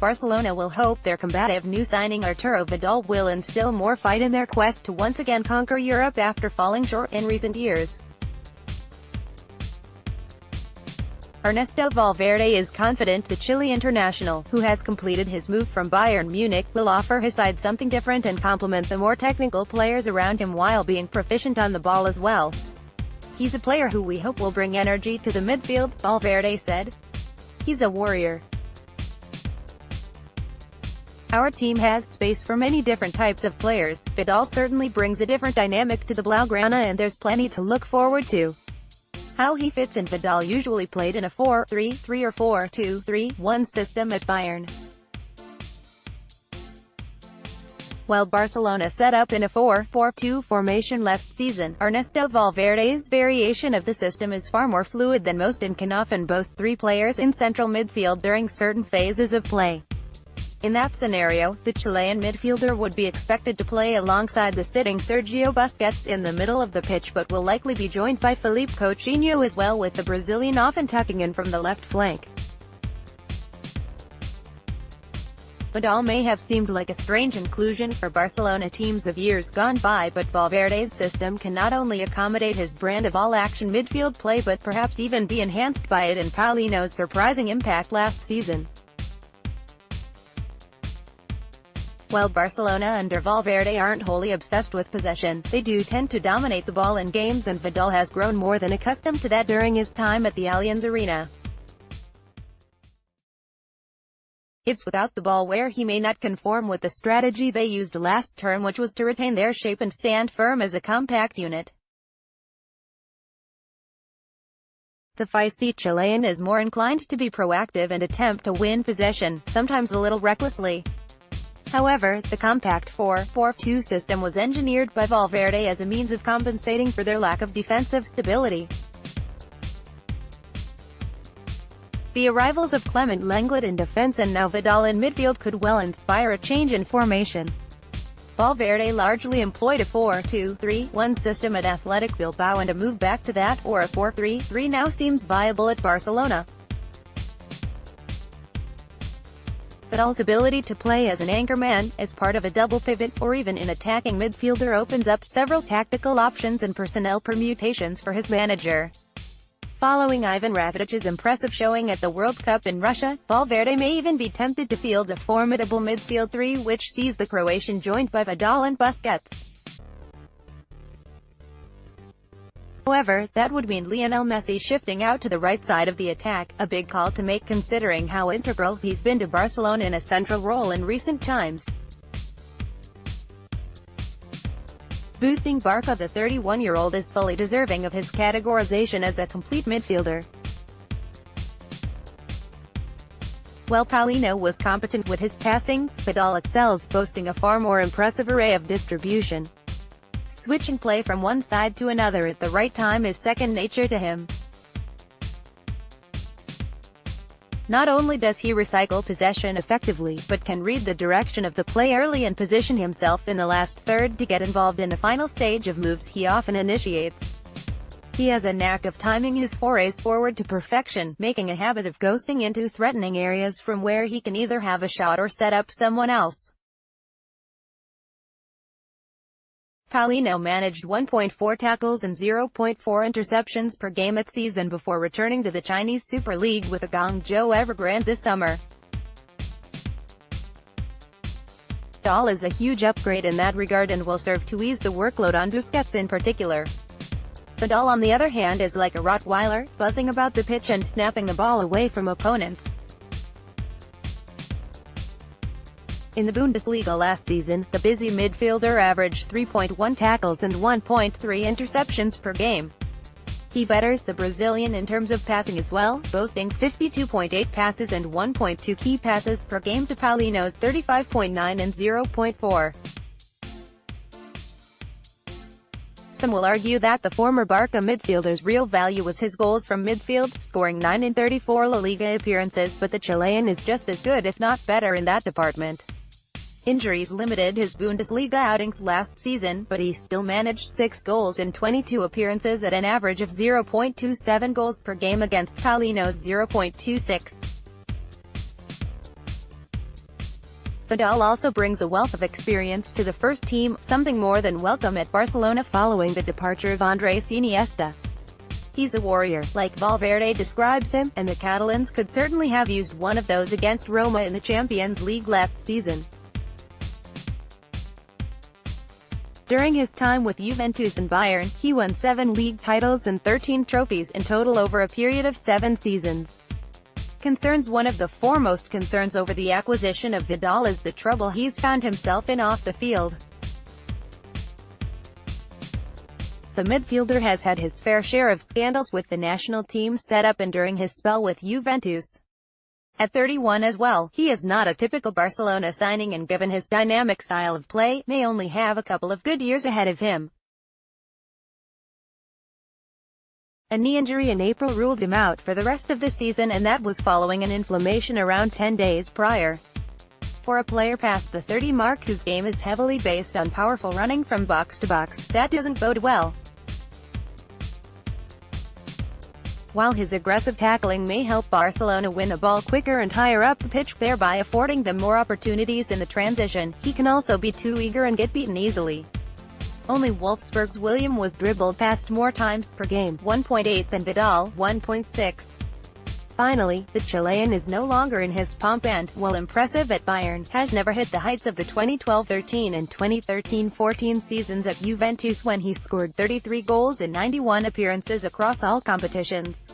Barcelona will hope their combative new signing Arturo Vidal will instill more fight in their quest to once again conquer Europe after falling short in recent years. Ernesto Valverde is confident the Chile international, who has completed his move from Bayern Munich, will offer his side something different and complement the more technical players around him while being proficient on the ball as well. "He's a player who we hope will bring energy to the midfield," Valverde said. "He's a warrior. Our team has space for many different types of players. Vidal certainly brings a different dynamic to the Blaugrana and there's plenty to look forward to." How he fits in. Vidal usually played in a 4-3-3 or 4-2-3-1 system at Bayern, while Barcelona set up in a 4-4-2 formation last season. Ernesto Valverde's variation of the system is far more fluid than most and can often boast three players in central midfield during certain phases of play. In that scenario, the Chilean midfielder would be expected to play alongside the sitting Sergio Busquets in the middle of the pitch but will likely be joined by Philippe Coutinho as well, with the Brazilian often tucking in from the left flank. Vidal may have seemed like a strange inclusion for Barcelona teams of years gone by, but Valverde's system can not only accommodate his brand of all-action midfield play but perhaps even be enhanced by it and Paulino's surprising impact last season. While Barcelona under Valverde aren't wholly obsessed with possession, they do tend to dominate the ball in games, and Vidal has grown more than accustomed to that during his time at the Allianz Arena. It's without the ball where he may not conform with the strategy they used last term, which was to retain their shape and stand firm as a compact unit. The feisty Chilean is more inclined to be proactive and attempt to win possession, sometimes a little recklessly. However, the compact 4-4-2 system was engineered by Valverde as a means of compensating for their lack of defensive stability. The arrivals of Clement Lenglet in defense and now Vidal in midfield could well inspire a change in formation. Valverde largely employed a 4-2-3-1 system at Athletic Bilbao, and a move back to that, or a 4-3-3, now seems viable at Barcelona. Vidal's ability to play as an anchorman, as part of a double pivot, or even in attacking midfielder opens up several tactical options and personnel permutations for his manager. Following Ivan Rakitic's impressive showing at the World Cup in Russia, Valverde may even be tempted to field a formidable midfield three which sees the Croatian joined by Vidal and Busquets. However, that would mean Lionel Messi shifting out to the right side of the attack, a big call to make considering how integral he's been to Barcelona in a central role in recent times. Boosting Barca, the 31-year-old is fully deserving of his categorization as a complete midfielder. While Paulino was competent with his passing, Vidal excels, boasting a far more impressive array of distribution. Switching play from one side to another at the right time is second nature to him. Not only does he recycle possession effectively, but can read the direction of the play early and position himself in the last third to get involved in the final stage of moves he often initiates. He has a knack of timing his forays forward to perfection, making a habit of ghosting into threatening areas from where he can either have a shot or set up someone else. Paulino managed 1.4 tackles and 0.4 interceptions per game at season before returning to the Chinese Super League with the Guangzhou Evergrande this summer. Vidal is a huge upgrade in that regard and will serve to ease the workload on Busquets in particular. Vidal, on the other hand, is like a Rottweiler, buzzing about the pitch and snapping the ball away from opponents. In the Bundesliga last season, the busy midfielder averaged 3.1 tackles and 1.3 interceptions per game. He betters the Brazilian in terms of passing as well, boasting 52.8 passes and 1.2 key passes per game to Paulino's 35.9 and 0.4. Some will argue that the former Barca midfielder's real value was his goals from midfield, scoring 9 in 34 La Liga appearances, but the Chilean is just as good if not better in that department. Injuries limited his Bundesliga outings last season, but he still managed 6 goals in 22 appearances at an average of 0.27 goals per game against Paulino's 0.26. Vidal also brings a wealth of experience to the first team, something more than welcome at Barcelona following the departure of Andres Iniesta. He's a warrior, like Valverde describes him, and the Catalans could certainly have used one of those against Roma in the Champions League last season. During his time with Juventus and Bayern, he won 7 league titles and 13 trophies in total over a period of 7 seasons. Concerns. One of the foremost concerns over the acquisition of Vidal is the trouble he's found himself in off the field. The midfielder has had his fair share of scandals with the national team setup and during his spell with Juventus. At 31 as well, he is not a typical Barcelona signing and given his dynamic style of play, may only have a couple of good years ahead of him. A knee injury in April ruled him out for the rest of the season, and that was following an inflammation around 10 days prior. For a player past the 30 mark whose game is heavily based on powerful running from box to box, that doesn't bode well. While his aggressive tackling may help Barcelona win the ball quicker and higher up the pitch, thereby affording them more opportunities in the transition, he can also be too eager and get beaten easily. Only Wolfsburg's William was dribbled past more times per game, 1.8 than Vidal, 1.6. Finally, the Chilean is no longer in his pomp and, while impressive at Bayern, has never hit the heights of the 2012-13 and 2013-14 seasons at Juventus when he scored 33 goals in 91 appearances across all competitions.